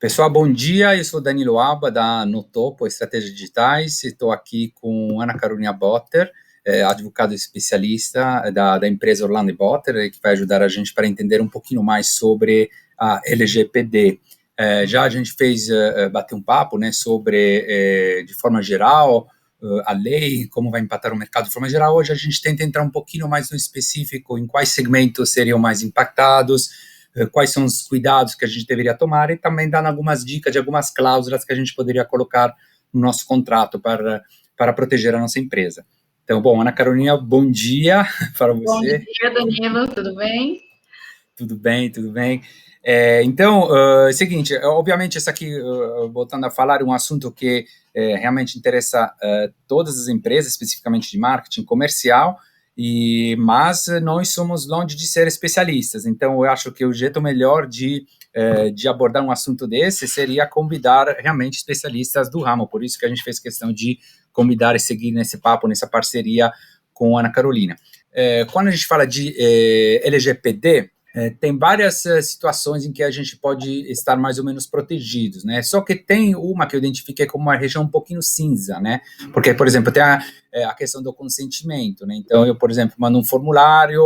Pessoal, bom dia. Eu sou Danilo Alba, da Notopo Estratégias Digitais. Estou aqui com Ana Carolina Botter, advogada especialista da empresa Orlando Botter, que vai ajudar a gente para entender um pouquinho mais sobre a LGPD. Já a gente bateu um papo, né, sobre, de forma geral, a lei, como vai impactar o mercado de forma geral. Hoje a gente tenta entrar um pouquinho mais no específico, em quais segmentos seriam mais impactados, quais são os cuidados que a gente deveria tomar e também dando algumas dicas de algumas cláusulas que a gente poderia colocar no nosso contrato para proteger a nossa empresa. Então, bom, Ana Carolina, bom dia para você. Bom dia, Danilo, tudo bem? Tudo bem, tudo bem. Então, é o seguinte, obviamente, isso aqui, voltando a falar, é um assunto que realmente interessa todas as empresas, especificamente de marketing comercial, mas nós somos longe de ser especialistas. Então, eu acho que o jeito melhor de abordar um assunto desse seria convidar realmente especialistas do ramo. Por isso que a gente fez questão de convidar e seguir nesse papo, nessa parceria com a Ana Carolina. Quando a gente fala de LGPD, tem várias situações em que a gente pode estar mais ou menos protegidos, né? Só que tem uma que eu identifiquei como uma região um pouquinho cinza, né? Porque, por exemplo, tem a questão do consentimento, né? Então, eu, por exemplo, mando um formulário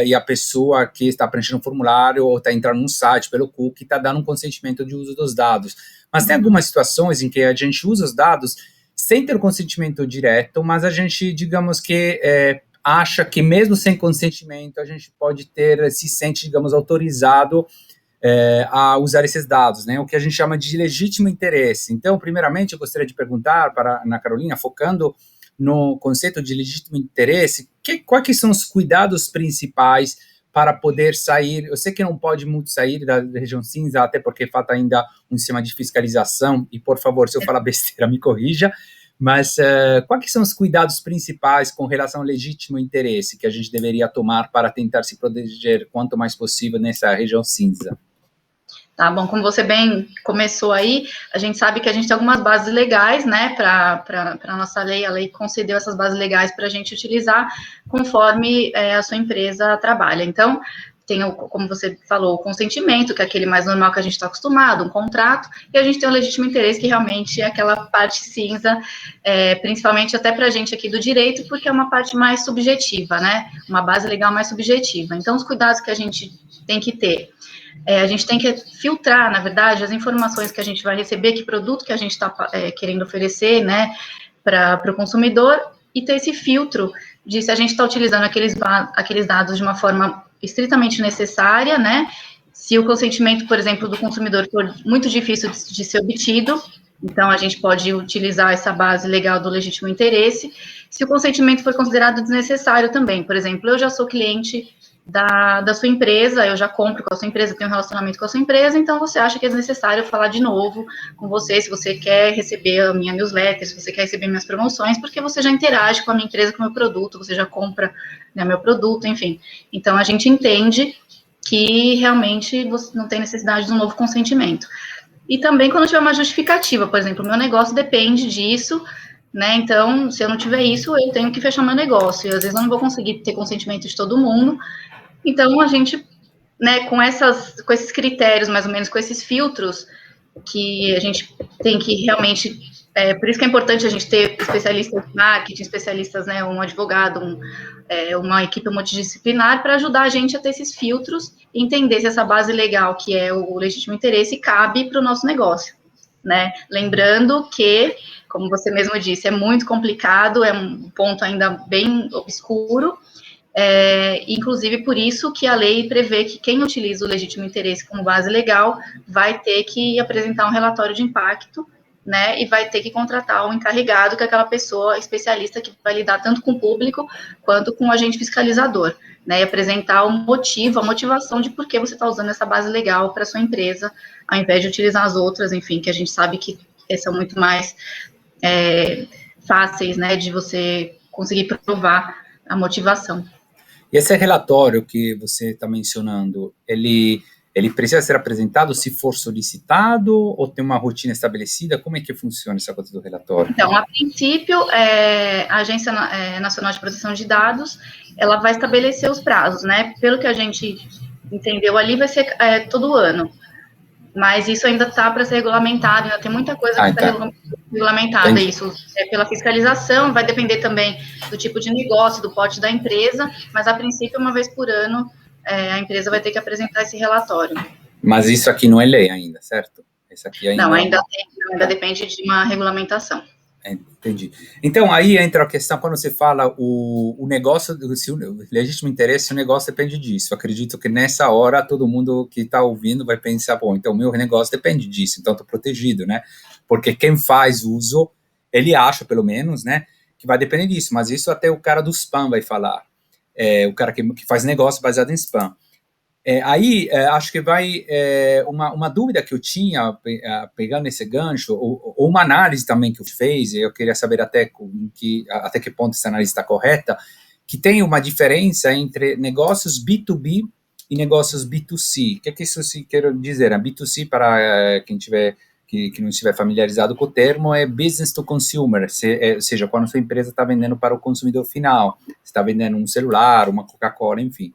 e a pessoa que está preenchendo o formulário ou está entrando num site pelo cookie está dando um consentimento de uso dos dados. Mas tem algumas situações em que a gente usa os dados sem ter o consentimento direto, mas a gente, digamos que acha que mesmo sem consentimento a gente se sente, digamos, autorizado a usar esses dados, né? O que a gente chama de legítimo interesse. Então, primeiramente, eu gostaria de perguntar para a Ana Carolina, focando no conceito de legítimo interesse, quais são os cuidados principais para poder sair? Eu sei que não pode muito sair da região cinza, até porque falta ainda um sistema de fiscalização, e, por favor, se eu falar besteira, me corrija, mas quais são os cuidados principais com relação ao legítimo interesse que a gente deveria tomar para tentar se proteger quanto mais possível nessa região cinza? Tá bom, como você bem começou aí, a gente sabe que a gente tem algumas bases legais, né, para a nossa lei, a lei concedeu essas bases legais para a gente utilizar conforme a sua empresa trabalha. Então, tem, como você falou, o consentimento, que é aquele mais normal que a gente está acostumado, um contrato, e a gente tem o legítimo interesse, que realmente é aquela parte cinza, principalmente até para a gente aqui do direito, porque é uma parte mais subjetiva, né, uma base legal mais subjetiva. Então, os cuidados que a gente tem que ter, a gente tem que filtrar, na verdade, as informações que a gente vai receber, que produto que a gente está querendo oferecer, né, para o consumidor, e ter esse filtro de se a gente está utilizando aqueles dados de uma forma estritamente necessária, né, se o consentimento, por exemplo, do consumidor for muito difícil de ser obtido, então a gente pode utilizar essa base legal do legítimo interesse, se o consentimento for considerado desnecessário também, por exemplo, eu já sou cliente da sua empresa, eu já compro com a sua empresa, tenho um relacionamento com a sua empresa, então você acha que é desnecessário falar de novo com você, se você quer receber a minha newsletter, se você quer receber minhas promoções, porque você já interage com a minha empresa, com o meu produto, você já compra, né, meu produto, enfim. Então, a gente entende que realmente você não tem necessidade de um novo consentimento. E também quando tiver uma justificativa, por exemplo, o meu negócio depende disso, né, então, se eu não tiver isso, eu tenho que fechar meu negócio, e às vezes eu não vou conseguir ter consentimento de todo mundo. Então, a gente, né, com esses critérios, mais ou menos, com esses filtros, que a gente tem que realmente, por isso que é importante a gente ter especialistas em marketing, especialistas, né, um advogado, uma equipe multidisciplinar, para ajudar a gente a ter esses filtros e entender se essa base legal, que é o legítimo interesse, cabe para o nosso negócio, né, lembrando que, como você mesmo disse, é muito complicado, é um ponto ainda bem obscuro, inclusive por isso que a lei prevê que quem utiliza o legítimo interesse como base legal vai ter que apresentar um relatório de impacto, né, e vai ter que contratar um encarregado, que é aquela pessoa especialista que vai lidar tanto com o público quanto com o agente fiscalizador, né, e apresentar o motivo, a motivação de por que você está usando essa base legal para sua empresa, ao invés de utilizar as outras, enfim, que a gente sabe que são muito mais fáceis, né, de você conseguir provar a motivação. E esse relatório que você está mencionando, ele precisa ser apresentado se for solicitado ou tem uma rotina estabelecida? Como é que funciona essa coisa do relatório? Então, a princípio, a Agência Nacional de Proteção de Dados, ela vai estabelecer os prazos, né? Pelo que a gente entendeu ali, vai ser todo ano, mas isso ainda está para ser regulamentado, ainda tem muita coisa que está regulamentada. Entendi. Isso é pela fiscalização, vai depender também do tipo de negócio, do porte da empresa, mas a princípio, uma vez por ano, a empresa vai ter que apresentar esse relatório. Mas isso aqui não é lei ainda, certo? Isso aqui ainda não, ainda depende de uma regulamentação. Entendi. Então, aí entra a questão, quando você fala o negócio, se o legítimo interesse, o negócio depende disso. Eu acredito que nessa hora, todo mundo que está ouvindo vai pensar, bom, então o meu negócio depende disso, então estou protegido, né? Porque quem faz uso, ele acha, pelo menos, né, que vai depender disso, mas isso até o cara do spam vai falar, o cara que faz negócio baseado em spam. Aí, acho que vai uma dúvida que eu tinha, pegando esse gancho, ou uma análise também que eu fiz, eu queria saber até que ponto essa análise está correta, que tem uma diferença entre negócios B2B e negócios B2C. O que isso quer dizer? A B2C, para quem que não estiver familiarizado com o termo, é business to consumer, ou seja, quando a sua empresa está vendendo para o consumidor final, está vendendo um celular, uma Coca-Cola, enfim.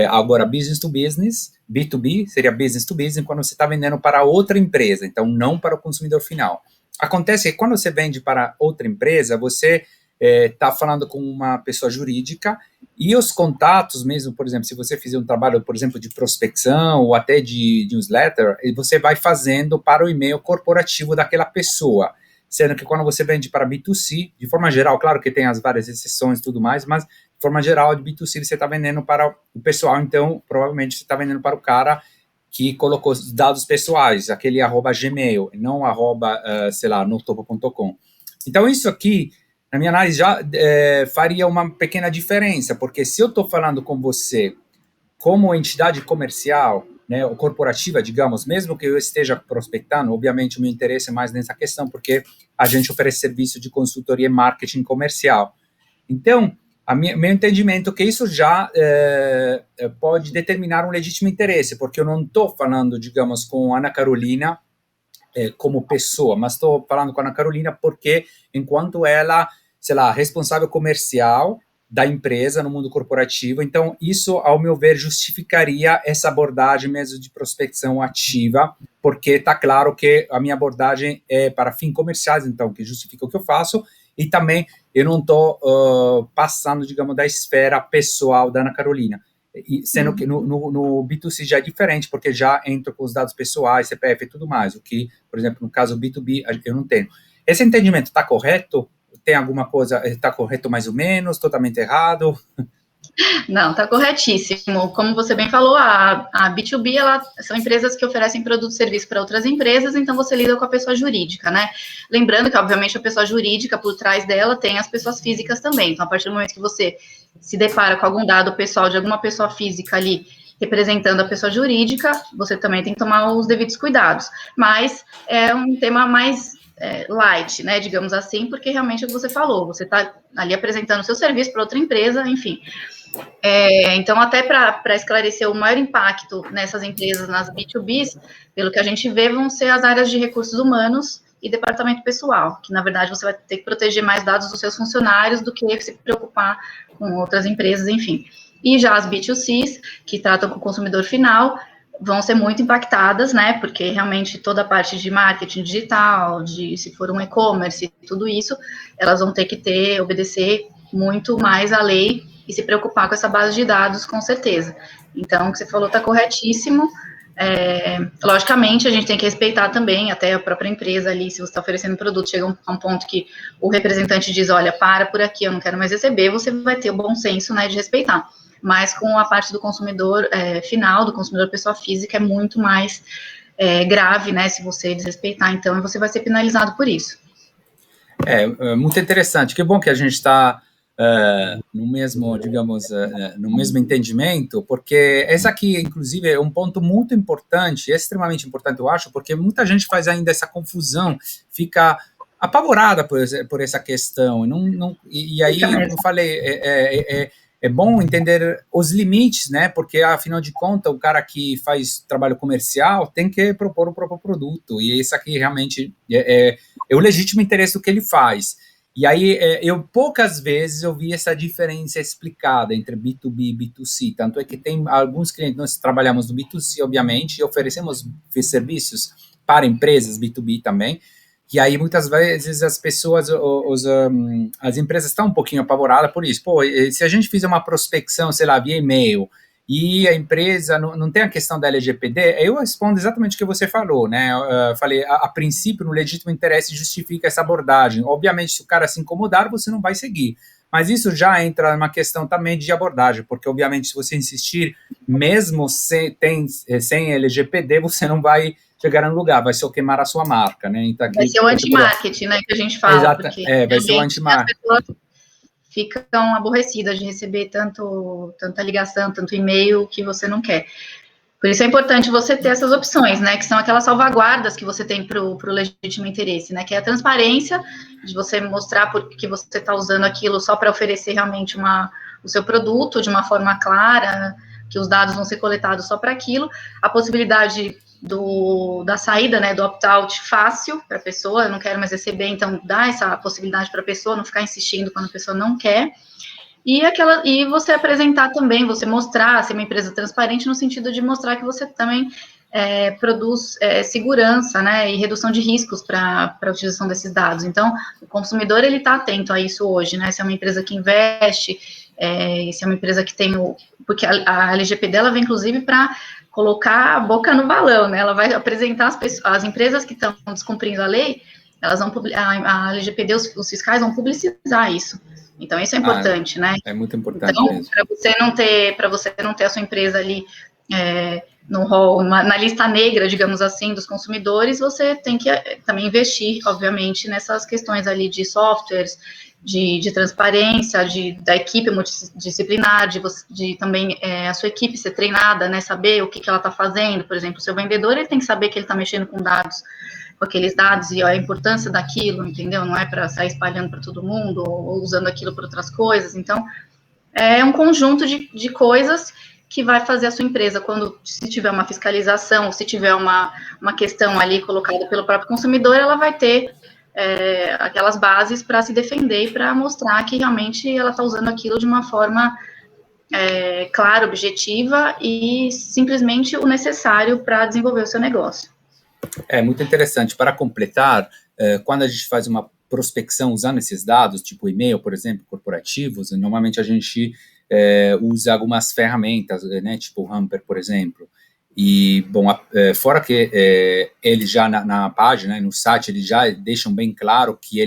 Agora, business to business, B2B, seria business to business, quando você está vendendo para outra empresa, então não para o consumidor final. Acontece que quando você vende para outra empresa, você está falando com uma pessoa jurídica e os contatos mesmo, por exemplo, se você fizer um trabalho, por exemplo, de prospecção ou até de newsletter, você vai fazendo para o e-mail corporativo daquela pessoa. Sendo que quando você vende para B2C, de forma geral, claro que tem as várias exceções e tudo mais, mas de forma geral, de B2C você está vendendo para o pessoal, então provavelmente você está vendendo para o cara que colocou os dados pessoais, aquele @gmail, não sei lá, notopo.com. Então isso aqui, na minha análise, já faria uma pequena diferença, porque se eu estou falando com você como entidade comercial, né, ou corporativa, digamos, mesmo que eu esteja prospectando, obviamente o meu interesse é mais nessa questão, porque a gente oferece serviço de consultoria e marketing comercial. Então, meu entendimento é que isso já pode determinar um legítimo interesse, porque eu não estou falando, digamos, com Ana Carolina como pessoa, mas estou falando com a Ana Carolina porque, enquanto ela, sei lá, responsável comercial da empresa no mundo corporativo, então isso, ao meu ver, justificaria essa abordagem mesmo de prospecção ativa, porque está claro que a minha abordagem é para fins comerciais, então, que justifica o que eu faço, e também eu não estou passando, digamos, da esfera pessoal da Ana Carolina, sendo que no B2C já é diferente, porque já entro com os dados pessoais, CPF e tudo mais, o que, por exemplo, no caso B2B, eu não tenho. Esse entendimento está correto? Tem alguma coisa, está correto mais ou menos, totalmente errado? Não, está corretíssimo. Como você bem falou, a B2B, são empresas que oferecem produto e serviço para outras empresas, então você lida com a pessoa jurídica, né? Lembrando que, obviamente, a pessoa jurídica, por trás dela, tem as pessoas físicas também. Então, a partir do momento que você se depara com algum dado pessoal de alguma pessoa física ali, representando a pessoa jurídica, você também tem que tomar os devidos cuidados. Mas é um tema mais light, né, digamos assim, porque realmente é o que você falou, você está ali apresentando o seu serviço para outra empresa, enfim. Então, até para esclarecer o maior impacto nessas empresas, nas B2Bs, pelo que a gente vê, vão ser as áreas de recursos humanos e departamento pessoal, que, na verdade, você vai ter que proteger mais dados dos seus funcionários do que se preocupar com outras empresas, enfim. E já as B2Cs, que tratam com o consumidor final, vão ser muito impactadas, né, porque realmente toda a parte de marketing digital, se for um e-commerce, tudo isso, elas vão ter que obedecer muito mais à lei e se preocupar com essa base de dados, com certeza. Então, o que você falou está corretíssimo. Logicamente, a gente tem que respeitar também, até a própria empresa ali, se você está oferecendo produto, chega a um ponto que o representante diz, olha, para por aqui, eu não quero mais receber, você vai ter o bom senso, né, de respeitar. Mas com a parte do consumidor final, do consumidor pessoa física, é muito mais grave, né, se você desrespeitar, então você vai ser penalizado por isso. Muito interessante, que bom que a gente está no mesmo, digamos, no mesmo entendimento, porque esse aqui, inclusive, é um ponto muito importante, extremamente importante, eu acho, porque muita gente faz ainda essa confusão, fica apavorada por essa questão, e aí, como eu falei, é bom entender os limites, né? Porque, afinal de contas, o cara que faz trabalho comercial tem que propor o próprio produto. E isso aqui realmente é o legítimo interesse do que ele faz. E aí, eu poucas vezes eu vi essa diferença explicada entre B2B e B2C, tanto é que tem alguns clientes, nós trabalhamos no B2C, obviamente, e oferecemos serviços para empresas B2B também, e aí muitas vezes as pessoas, as empresas estão um pouquinho apavoradas por isso. Pô, se a gente fizer uma prospecção, sei lá, via e-mail, e a empresa não tem a questão da LGPD, eu respondo exatamente o que você falou, né? Eu falei, a princípio, no legítimo interesse justifica essa abordagem. Obviamente, se o cara se incomodar, você não vai seguir. Mas isso já entra numa questão também de abordagem, porque, obviamente, se você insistir, mesmo sem LGPD, você não vai chegar no lugar, vai só queimar a sua marca, né? Então, vai ser o anti-marketing, né, que a gente fala, porque vai ser o anti-marketing. Ficam aborrecidas de receber tanta ligação, tanto e-mail que você não quer. Por isso é importante você ter essas opções, né, que são aquelas salvaguardas que você tem para o legítimo interesse, né, que é a transparência, de você mostrar que você está usando aquilo só para oferecer realmente o seu produto de uma forma clara, que os dados vão ser coletados só para aquilo, a possibilidade da saída, né, do opt-out fácil para a pessoa, eu não quero mais receber, então dá essa possibilidade para a pessoa, não ficar insistindo quando a pessoa não quer, e você apresentar também, você mostrar, ser uma empresa transparente no sentido de mostrar que você também produz segurança, né, e redução de riscos para a utilização desses dados. Então, o consumidor, ele está atento a isso hoje, né, se é uma empresa que investe, se é uma empresa que tem porque a LGPD, ela vem, inclusive, para colocar a boca no balão, né, ela vai apresentar as empresas que estão descumprindo a lei, elas vão, a LGPD, os fiscais vão publicizar isso. Então, isso é importante, né? É muito importante. Então, para você não ter a sua empresa ali no rol, na lista negra, digamos assim, dos consumidores, você tem que também investir, obviamente, nessas questões ali de softwares, de transparência, da equipe multidisciplinar, de também a sua equipe ser treinada, né? Saber o que ela está fazendo. Por exemplo, o seu vendedor, ele tem que saber que ele está mexendo com dados, com aqueles dados e a importância daquilo, entendeu? Não é para sair espalhando para todo mundo ou usando aquilo para outras coisas. Então, é um conjunto de coisas que vai fazer a sua empresa, se tiver uma fiscalização, se tiver uma questão ali colocada pelo próprio consumidor, ela vai ter aquelas bases para se defender e para mostrar que realmente ela está usando aquilo de uma forma clara, objetiva e simplesmente o necessário para desenvolver o seu negócio. É muito interessante. Para completar, quando a gente faz uma prospecção usando esses dados, tipo e-mail, por exemplo, corporativos, normalmente a gente usa algumas ferramentas, né, tipo o Hamper, por exemplo. E, bom, fora que eles já na página, né, no site, eles já deixam bem claro que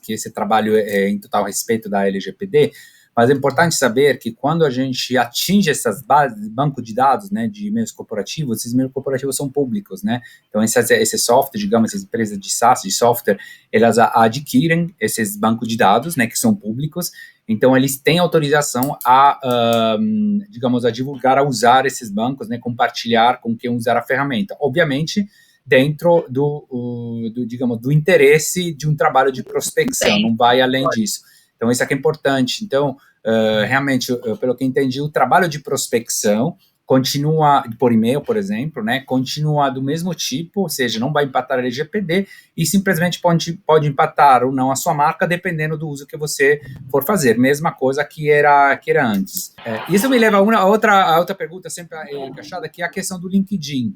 esse trabalho é em total respeito da LGPD, mas é importante saber que quando a gente atinge essas bases, banco de dados, né, de e-mails corporativos, esses e-mails corporativos são públicos, né, então esse software, digamos, essas empresas de SaaS, de software, elas adquirem esses bancos de dados, né, que são públicos, então eles têm autorização digamos, a divulgar, a usar esses bancos, né, compartilhar com quem usar a ferramenta, obviamente, dentro digamos, do interesse de um trabalho de prospecção, não vai além disso. Então, isso aqui é importante. Então, realmente, pelo que entendi, o trabalho de prospecção continua, por e-mail, por exemplo, né, continua do mesmo tipo, ou seja, não vai impactar a LGPD e simplesmente pode impactar ou não a sua marca, dependendo do uso que você for fazer. Mesma coisa que era antes. Isso me leva a outra pergunta sempre encaixada, que é a questão do LinkedIn,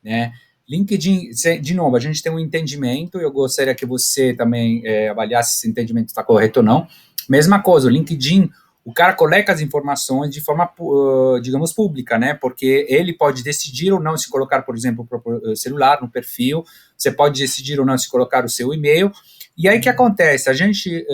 né? LinkedIn, de novo, a gente tem um entendimento, eu gostaria que você também avaliasse se esse entendimento está correto ou não. Mesma coisa, o LinkedIn, o cara coleta as informações de forma, digamos, pública, né? Porque ele pode decidir ou não se colocar, por exemplo, o celular no perfil, você pode decidir ou não se colocar o seu e-mail. E aí o que acontece?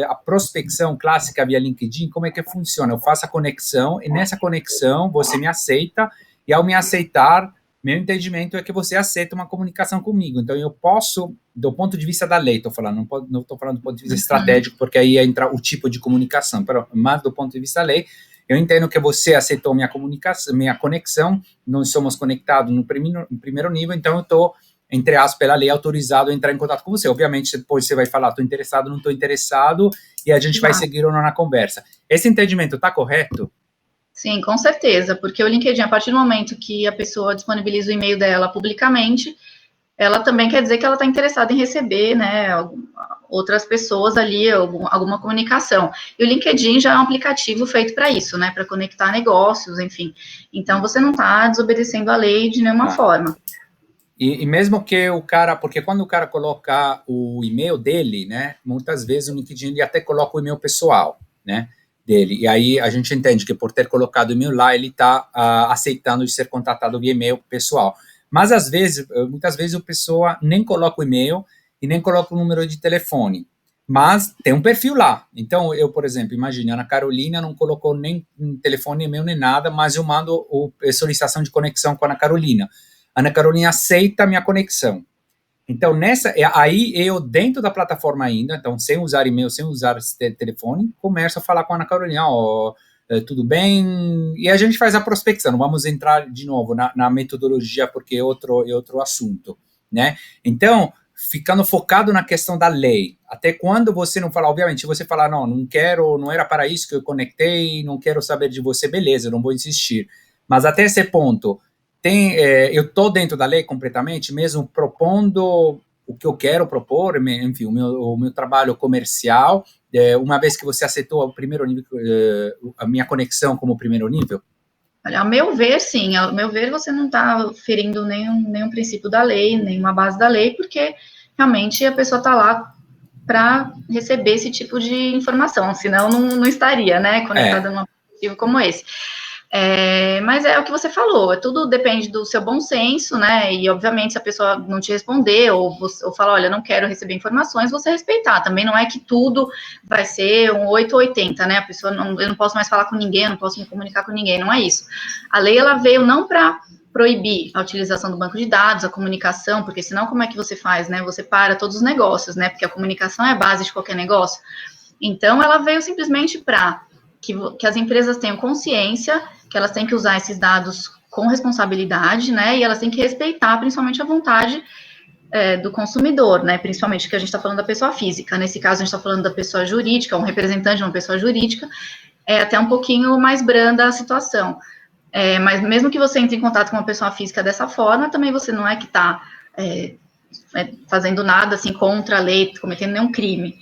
A prospecção clássica via LinkedIn, como é que funciona? Eu faço a conexão e nessa conexão você me aceita e ao me aceitar, meu entendimento é que você aceita uma comunicação comigo. Então, eu posso, do ponto de vista da lei, estou falando, não estou falando do ponto de vista estratégico, porque aí entra o tipo de comunicação, mas do ponto de vista da lei, eu entendo que você aceitou minha conexão, nós somos conectados no primeiro nível, então eu estou, entre aspas, pela lei, autorizado a entrar em contato com você. Obviamente, depois você vai falar, estou interessado, não estou interessado, e a gente vai seguir ou não na conversa. Esse entendimento está correto? Sim, com certeza, porque o LinkedIn, a partir do momento que a pessoa disponibiliza o e-mail dela publicamente, ela também quer dizer que ela está interessada em receber, né, outras pessoas ali, alguma comunicação. E o LinkedIn já é um aplicativo feito para isso, né, para conectar negócios, enfim. Então, você não está desobedecendo a lei de nenhuma forma. E mesmo que o cara, porque quando o cara coloca o e-mail dele, né, muitas vezes o LinkedIn ele até coloca o e-mail pessoal, né, dele, e aí a gente entende que por ter colocado o e-mail lá, ele está aceitando de ser contatado via e-mail pessoal. Mas às vezes, muitas vezes a pessoa nem coloca o e-mail e nem coloca o número de telefone, mas tem um perfil lá. Então, eu, por exemplo, imagine, a Ana Carolina não colocou nem telefone, e-mail, nem nada, mas eu mando solicitação de conexão com a Ana Carolina. A Ana Carolina aceita a minha conexão. Então, aí eu, dentro da plataforma ainda, então, sem usar e-mail, sem usar telefone, começo a falar com a Ana Carolina, tudo bem? E a gente faz a prospecção, não vamos entrar de novo na metodologia, porque é outro assunto, né? Então, ficando focado na questão da lei, até quando você não fala, obviamente, se você falar, não quero, não era para isso que eu conectei, não quero saber de você, beleza, eu não vou insistir. Mas até esse ponto, eu estou dentro da lei completamente, mesmo propondo o que eu quero propor, enfim, o meu trabalho comercial, uma vez que você aceitou o primeiro nível, a minha conexão como primeiro nível? Olha, ao meu ver, sim, ao meu ver, você não está ferindo nenhum princípio da lei, nenhuma base da lei, porque realmente a pessoa está lá para receber esse tipo de informação, senão não estaria, né, conectada num aplicativo como esse. Mas é o que você falou, tudo depende do seu bom senso, né, e obviamente se a pessoa não te responder, ou falar, olha, não quero receber informações, você respeitar, também não é que tudo vai ser um 8 ou 80, né, a pessoa, eu não posso mais falar com ninguém, eu não posso me comunicar com ninguém, não é isso. A lei, ela veio não para proibir a utilização do banco de dados, a comunicação, porque senão como é que você faz, né, você para todos os negócios, né, porque a comunicação é a base de qualquer negócio. Então, ela veio simplesmente para que as empresas tenham consciência que elas têm que usar esses dados com responsabilidade, né, e elas têm que respeitar, principalmente, a vontade do consumidor, né, principalmente que a gente está falando da pessoa física, nesse caso a gente está falando da pessoa jurídica, um representante de uma pessoa jurídica, é até um pouquinho mais branda a situação, mas mesmo que você entre em contato com uma pessoa física dessa forma, também você não é que está fazendo nada, assim, contra a lei, cometendo nenhum crime,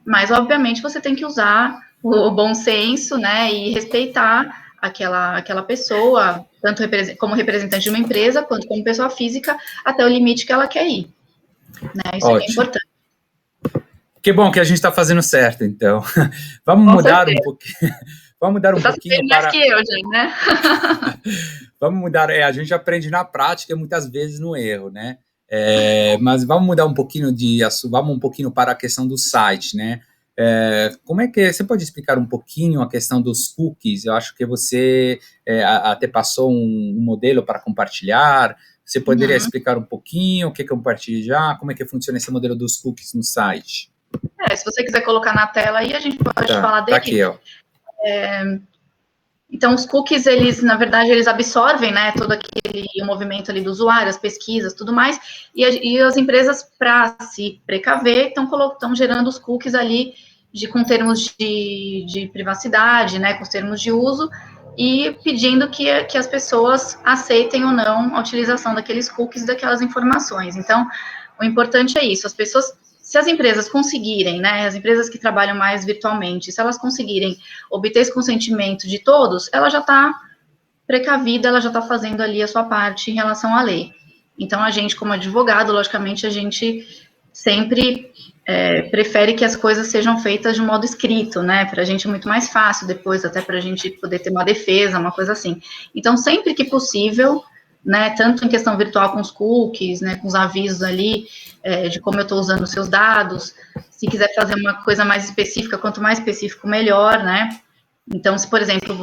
mas, obviamente, você tem que usar o bom senso, né, e respeitar aquela pessoa, tanto como representante de uma empresa, quanto como pessoa física, até o limite que ela quer ir, né, isso é importante. Que bom que a gente está fazendo certo, então. Vamos mudar um pouquinho. Vamos mudar um pouquinho mais que eu, já, né? Vamos mudar, a gente aprende na prática e muitas vezes no erro, né? Mas vamos mudar um pouquinho vamos um pouquinho para a questão do site, né? Como é que você pode explicar um pouquinho a questão dos cookies? Eu acho que você até passou um modelo para compartilhar. Você poderia explicar um pouquinho o que compartilhar? Como é que funciona esse modelo dos cookies no site? Se você quiser colocar na tela aí, a gente pode falar dele. Tá aqui, ó. Então, os cookies, eles, na verdade, eles absorvem, né, todo o movimento ali do usuário, as pesquisas, tudo mais, e as empresas, para se precaver, estão gerando os cookies ali com termos de privacidade, né, com os termos de uso, e pedindo que as pessoas aceitem ou não a utilização daqueles cookies, daquelas informações. Então, o importante é isso, se as empresas conseguirem, né, as empresas que trabalham mais virtualmente, se elas conseguirem obter esse consentimento de todos, ela já está precavida, ela já está fazendo ali a sua parte em relação à lei. Então, a gente, como advogado, logicamente, a gente sempre prefere que as coisas sejam feitas de um modo escrito, né, para a gente é muito mais fácil depois, até para a gente poder ter uma defesa, uma coisa assim. Então, sempre que possível, né, tanto em questão virtual com os cookies, né, com os avisos ali, de como eu estou usando os seus dados, se quiser fazer uma coisa mais específica, quanto mais específico, melhor, né, então, se, por exemplo,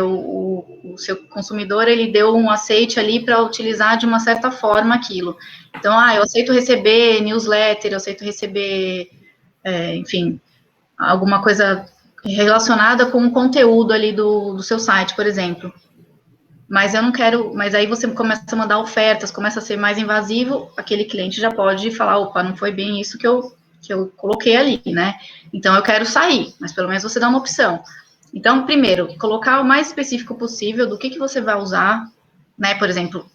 o seu consumidor, ele deu um aceite ali para utilizar de uma certa forma aquilo, então, eu aceito receber newsletter, eu aceito receber, enfim, alguma coisa relacionada com o conteúdo ali do seu site, por exemplo, mas eu não quero, mas aí você começa a mandar ofertas, começa a ser mais invasivo, aquele cliente já pode falar, opa, não foi bem isso que eu coloquei ali, né? Então eu quero sair, mas pelo menos você dá uma opção. Então, primeiro, colocar o mais específico possível do que você vai usar, né? Por exemplo,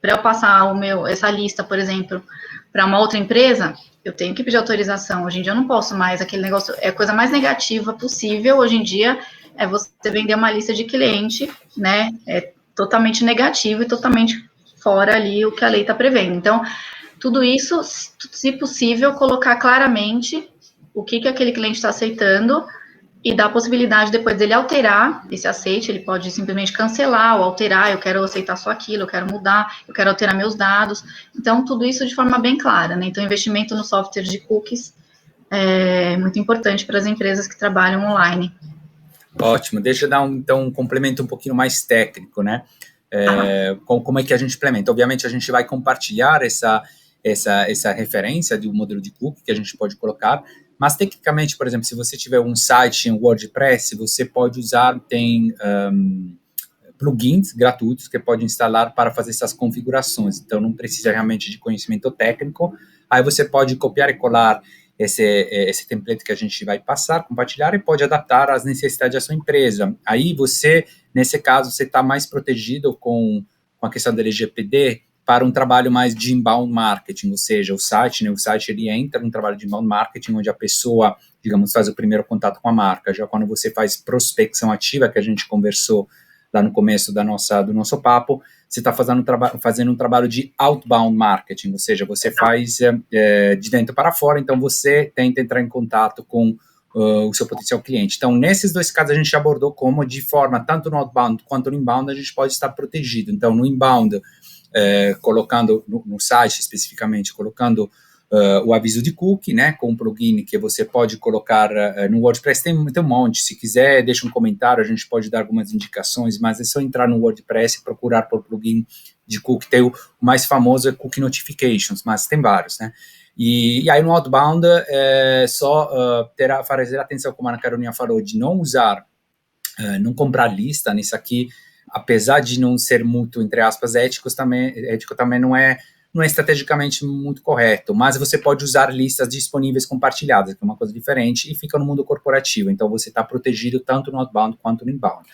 para eu passar essa lista, por exemplo, para uma outra empresa, eu tenho que pedir autorização. Hoje em dia eu não posso mais, aquele negócio é a coisa mais negativa possível. Hoje em dia é você vender uma lista de cliente, né? É totalmente negativo e totalmente fora ali o que a lei está prevendo. Então, tudo isso, se possível, colocar claramente o que aquele cliente está aceitando e dá a possibilidade depois dele alterar esse aceite, ele pode simplesmente cancelar ou alterar, eu quero aceitar só aquilo, eu quero mudar, eu quero alterar meus dados. Então, tudo isso de forma bem clara, né? Então, investimento no software de cookies é muito importante para as empresas que trabalham online. Ótimo, deixa eu dar então um complemento um pouquinho mais técnico, né? Como é que a gente implementa? Obviamente, a gente vai compartilhar essa referência de um modelo de cookie que a gente pode colocar, mas tecnicamente, por exemplo, se você tiver um site em WordPress, você pode usar, tem plugins gratuitos que pode instalar para fazer essas configurações, então não precisa realmente de conhecimento técnico, aí você pode copiar e colar esse template que a gente vai passar, compartilhar e pode adaptar às necessidades da sua empresa. Aí você, nesse caso, você está mais protegido com a questão da LGPD, para um trabalho mais de inbound marketing, ou seja, o site ele entra num trabalho de inbound marketing, onde a pessoa, digamos, faz o primeiro contato com a marca. Já quando você faz prospecção ativa, que a gente conversou lá no começo do nosso papo, você está fazendo um trabalho de outbound marketing, ou seja, você faz de dentro para fora, então você tenta entrar em contato com o seu potencial cliente. Então, nesses dois casos, a gente abordou como, de forma, tanto no outbound quanto no inbound, a gente pode estar protegido. Então, no inbound, colocando no site especificamente, colocando o aviso de cookie, né, com um plugin que você pode colocar no WordPress, tem um monte, se quiser deixa um comentário, a gente pode dar algumas indicações, mas é só entrar no WordPress e procurar por plugin de cookie, tem o mais famoso é Cookie Notifications, mas tem vários, né, e aí no outbound só fazer atenção, como a Ana Carolina falou, de não usar, não comprar lista nisso aqui, apesar de não ser muito, entre aspas, ético também não é estrategicamente muito correto, mas você pode usar listas disponíveis compartilhadas, que é uma coisa diferente, e fica no mundo corporativo, então você está protegido tanto no outbound quanto no inbound.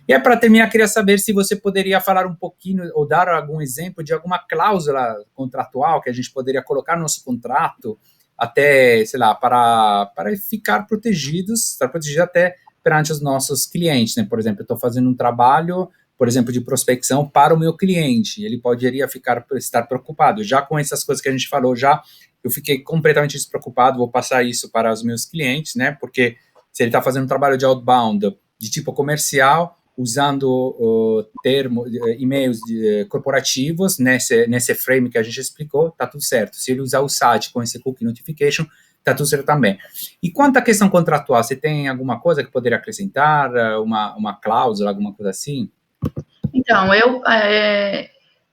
E para terminar, queria saber se você poderia falar um pouquinho, ou dar algum exemplo de alguma cláusula contratual que a gente poderia colocar no nosso contrato, até, sei lá, para ficar protegidos, estar protegido até perante os nossos clientes, né? Por exemplo, eu estou fazendo um trabalho, por exemplo, de prospecção para o meu cliente, ele poderia estar preocupado. Já com essas coisas que a gente falou, eu fiquei completamente despreocupado, vou passar isso para os meus clientes, né? Porque se ele está fazendo um trabalho de outbound de tipo comercial, usando e-mails corporativos, nesse frame que a gente explicou, tá tudo certo. Se ele usar o site com esse cookie notification, tá tudo certo também. E quanto à questão contratual, você tem alguma coisa que poderia acrescentar, uma cláusula, alguma coisa assim? Então,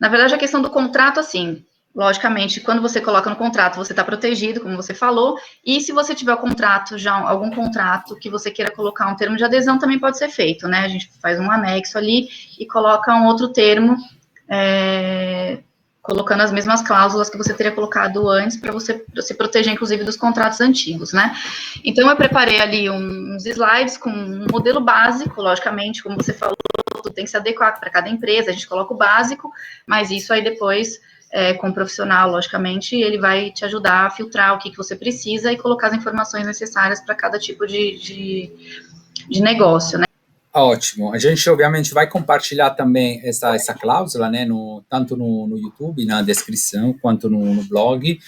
na verdade, a questão do contrato, assim, logicamente, quando você coloca no contrato, você está protegido, como você falou, e se você tiver algum contrato que você queira colocar um termo de adesão, também pode ser feito, né? A gente faz um anexo ali e coloca um outro termo, colocando as mesmas cláusulas que você teria colocado antes, para você se proteger, inclusive, dos contratos antigos, né? Então, eu preparei ali uns slides com um modelo básico, logicamente, como você falou, tem que se adequar para cada empresa, a gente coloca o básico, mas isso aí depois, com o profissional, logicamente, ele vai te ajudar a filtrar o que você precisa e colocar as informações necessárias para cada tipo de negócio, né? Ótimo. A gente, obviamente, vai compartilhar também essa cláusula, né, tanto no YouTube, na descrição, quanto no blog,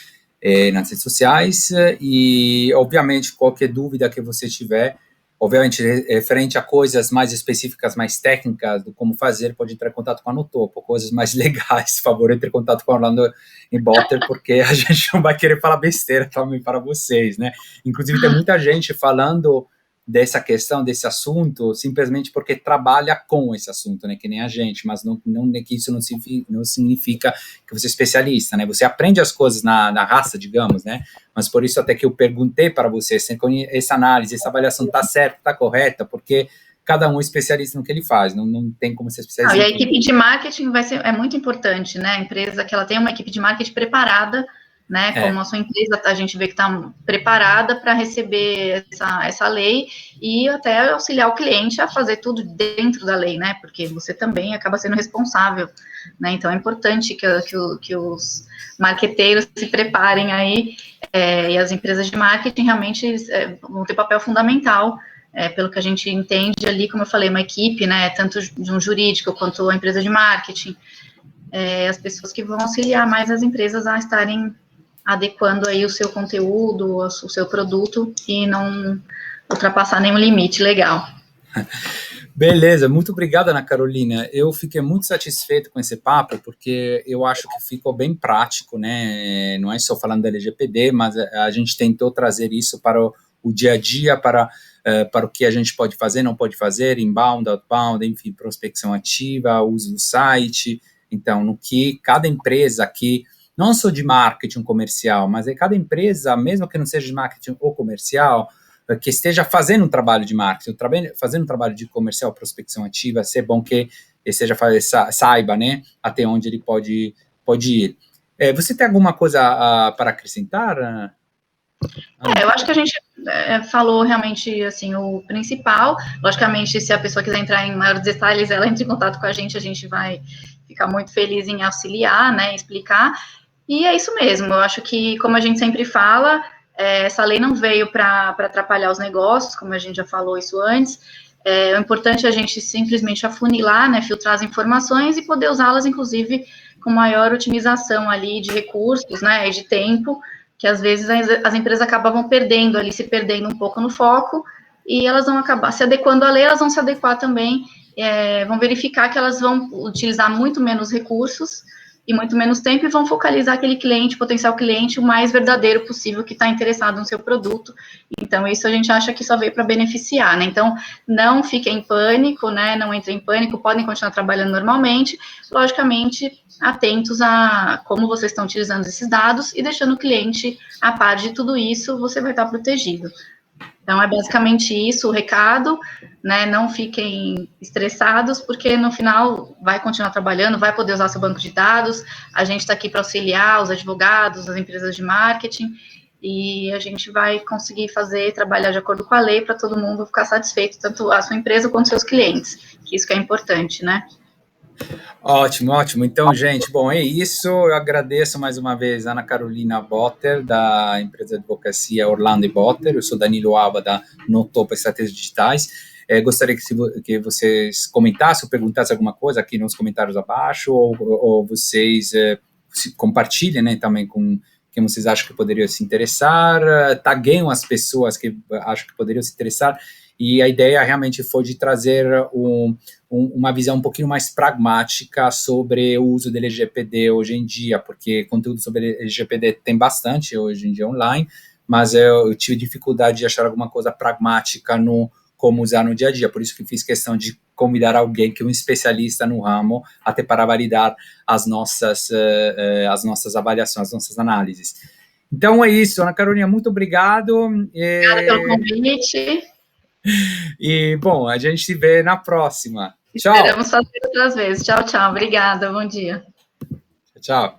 nas redes sociais, e, obviamente, qualquer dúvida que você tiver, obviamente, referente a coisas mais específicas, mais técnicas, do como fazer, pode entrar em contato com a Notopo, coisas mais legais, por favor, entre em contato com a Orlando e Botter, porque a gente não vai querer falar besteira também para vocês, né? Inclusive, tem muita gente falando dessa questão, desse assunto, simplesmente porque trabalha com esse assunto, né, que nem a gente, mas não que isso não significa que você é especialista, né, você aprende as coisas na raça, digamos, né, mas por isso até que eu perguntei para você, se essa análise, essa avaliação está certa, está correta, porque cada um é especialista no que ele faz, não tem como ser especialista. E a equipe de marketing é muito importante, né, a empresa que ela tem uma equipe de marketing preparada né, como a sua empresa, a gente vê que está preparada para receber essa lei e até auxiliar o cliente a fazer tudo dentro da lei, né, porque você também acaba sendo responsável, né, então é importante que os marqueteiros se preparem aí, e as empresas de marketing realmente vão ter papel fundamental, pelo que a gente entende ali, como eu falei, uma equipe, né, tanto de um jurídico quanto a empresa de marketing, as pessoas que vão auxiliar mais as empresas a estarem adequando aí o seu conteúdo, o seu produto e não ultrapassar nenhum limite legal. Beleza, muito obrigado, Ana Carolina. Eu fiquei muito satisfeito com esse papo, porque eu acho que ficou bem prático, né? Não é só falando da LGPD, mas a gente tentou trazer isso para o dia a dia, para o que a gente pode fazer, não pode fazer, inbound, outbound, enfim, prospecção ativa, uso do site. Então, no que cada empresa aqui, não só de marketing comercial, mas cada empresa, mesmo que não seja de marketing ou comercial, que esteja fazendo um trabalho de marketing, fazendo um trabalho de comercial, prospecção ativa, é bom que esteja saiba, né, até onde ele pode ir. Você tem alguma coisa para acrescentar? Eu acho que a gente falou realmente, assim, o principal. Logicamente, se a pessoa quiser entrar em maiores detalhes, ela entra em contato com a gente vai ficar muito feliz em auxiliar, né, explicar. E é isso mesmo, eu acho que, como a gente sempre fala, essa lei não veio para atrapalhar os negócios, como a gente já falou isso antes. O importante é a gente simplesmente afunilar, né, filtrar as informações e poder usá-las, inclusive, com maior otimização ali de recursos, né, e de tempo, que às vezes as empresas acabavam perdendo ali, se perdendo um pouco no foco, e elas vão acabar se adequando à lei, elas vão se adequar também, vão verificar que elas vão utilizar muito menos recursos e muito menos tempo, e vão focalizar aquele cliente, potencial cliente, o mais verdadeiro possível, que está interessado no seu produto. Então, isso a gente acha que só veio para beneficiar, né? Então, não fiquem em pânico, né? Não entrem em pânico, podem continuar trabalhando normalmente, logicamente, atentos a como vocês estão utilizando esses dados e deixando o cliente a par de tudo isso, você vai estar protegido. Então, é basicamente isso o recado, né? Não fiquem estressados, porque no final vai continuar trabalhando, vai poder usar seu banco de dados, a gente está aqui para auxiliar os advogados, as empresas de marketing, e a gente vai conseguir trabalhar de acordo com a lei para todo mundo ficar satisfeito, tanto a sua empresa quanto seus clientes, que isso que é importante, né? Ótimo, ótimo. Então, gente, bom, é isso. Eu agradeço mais uma vez a Ana Carolina Botter, da empresa de advocacia Orlando Botter. Eu sou Danilo Alba, da Notopa Estratégias Digitais. Gostaria que vocês comentassem ou perguntassem alguma coisa aqui nos comentários abaixo, ou vocês compartilhem, né, também com quem vocês acham que poderia se interessar, taguem as pessoas que acham que poderiam se interessar. E a ideia realmente foi de trazer uma visão um pouquinho mais pragmática sobre o uso do LGPD hoje em dia, porque conteúdo sobre LGPD tem bastante hoje em dia online, mas eu tive dificuldade de achar alguma coisa pragmática no como usar no dia a dia, por isso que fiz questão de convidar alguém que é um especialista no ramo, até para validar as nossas avaliações, as nossas análises. Então é isso, Ana Carolina, muito obrigado. Obrigada pelo convite. E, bom, a gente se vê na próxima. Tchau. Esperamos fazer outras vezes. Tchau, tchau. Obrigada. Bom dia. Tchau.